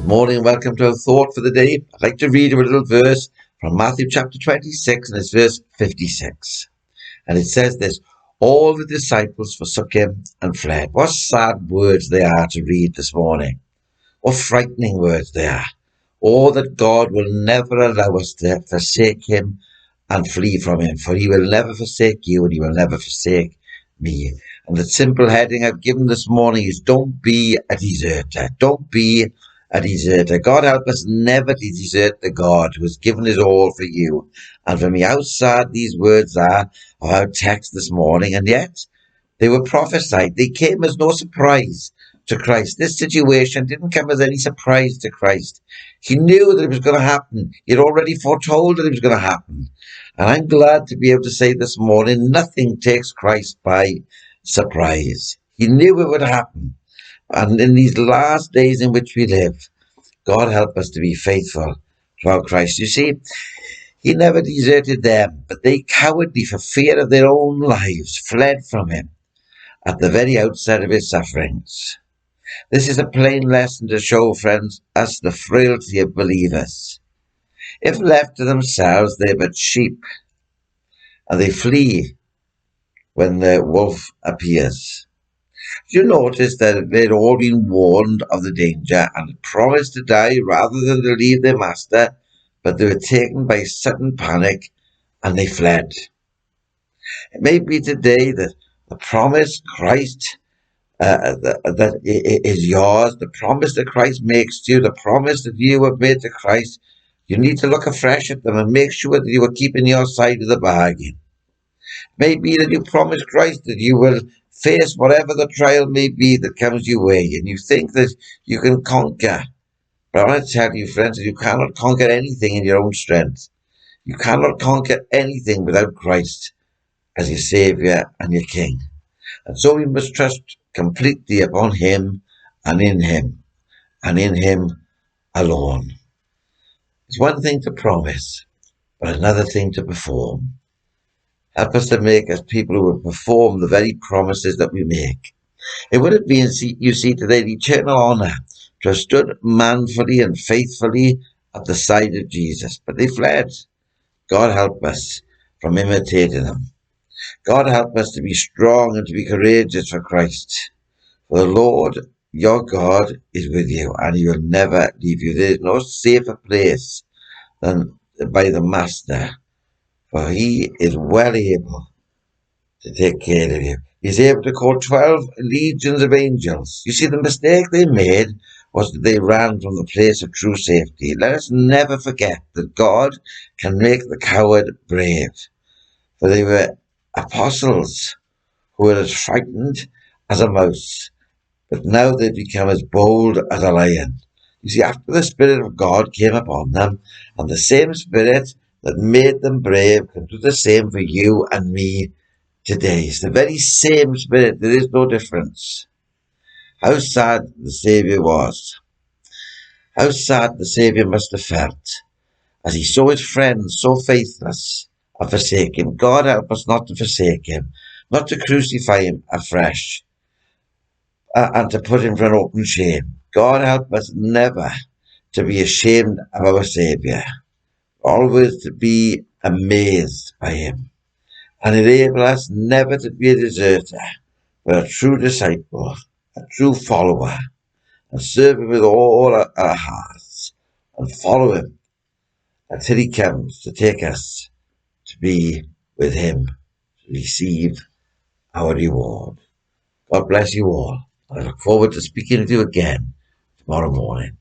Morning, welcome to our thought for the day. I'd like to read a little verse from Matthew chapter 26, and it's verse 56. And it says this: all the disciples forsook him and fled. What sad words they are to read this morning. What frightening words they are. Oh, that God will never allow us to forsake him and flee from him, for he will never forsake you and he will never forsake me. And the simple heading I've given this morning is: don't be a deserter. Don't be a deserter. God help us never to desert the God who has given his all for you and for me. How sad these words are of our text this morning, and yet they were prophesied. They came as no surprise to Christ. This situation didn't come as any surprise to Christ. He knew that it was going to happen. He had already foretold that it was going to happen. And I'm glad to be able to say this morning, nothing takes Christ by surprise. He knew it would happen. And in these last days in which we live, God help us to be faithful to our Christ. You see, he never deserted them, but they cowardly, for fear of their own lives, fled from him at the very outset of his sufferings. This is a plain lesson to show, friends, us the frailty of believers. If left to themselves, they're but sheep, and they flee when the wolf appears. You notice that they'd all been warned of the danger and promised to die rather than to leave their master, but they were taken by sudden panic and they fled. It may be today that the promise Christ that is yours, the promise that Christ makes to you, the promise that you have made to Christ, you need to look afresh at them and make sure that you are keeping your side of the bargain. It may be that you promise Christ that you will face whatever the trial may be that comes your way, and you think that you can conquer. But I want to tell you, friends, that you cannot conquer anything in your own strength. You cannot conquer anything without Christ as your Saviour and your King. And so we must trust completely upon him and in him alone. It's one thing to promise, but another thing to perform. Help us to make us people who will perform the very promises that we make. It would have been, you see, today the eternal honour to have stood manfully and faithfully at the side of Jesus, but they fled. God help us from imitating them. God help us to be strong and to be courageous for Christ. For the Lord your God is with you, and he will never leave you. There is no safer place than by the Master, for he is well able to take care of you. He's able to call 12 legions of angels. You see, the mistake they made was that they ran from the place of true safety. Let us never forget that God can make the coward brave. For they were apostles who were as frightened as a mouse, but now they've become as bold as a lion. You see, after the Spirit of God came upon them, and the same Spirit that made them brave can do the same for you and me today. It's the very same Spirit. There is no difference. How sad the Saviour was. How sad the Saviour must have felt as he saw his friends so faithless and forsake him. God help us not to forsake him, not to crucify him afresh, and to put him for an open shame. God help us never to be ashamed of our Saviour, always to be amazed by him, and enable us never to be a deserter, but a true disciple, a true follower, and serve him with all our hearts, and follow him until he comes to take us to be with him, to receive our reward. God bless you all. I look forward to speaking with you again tomorrow morning.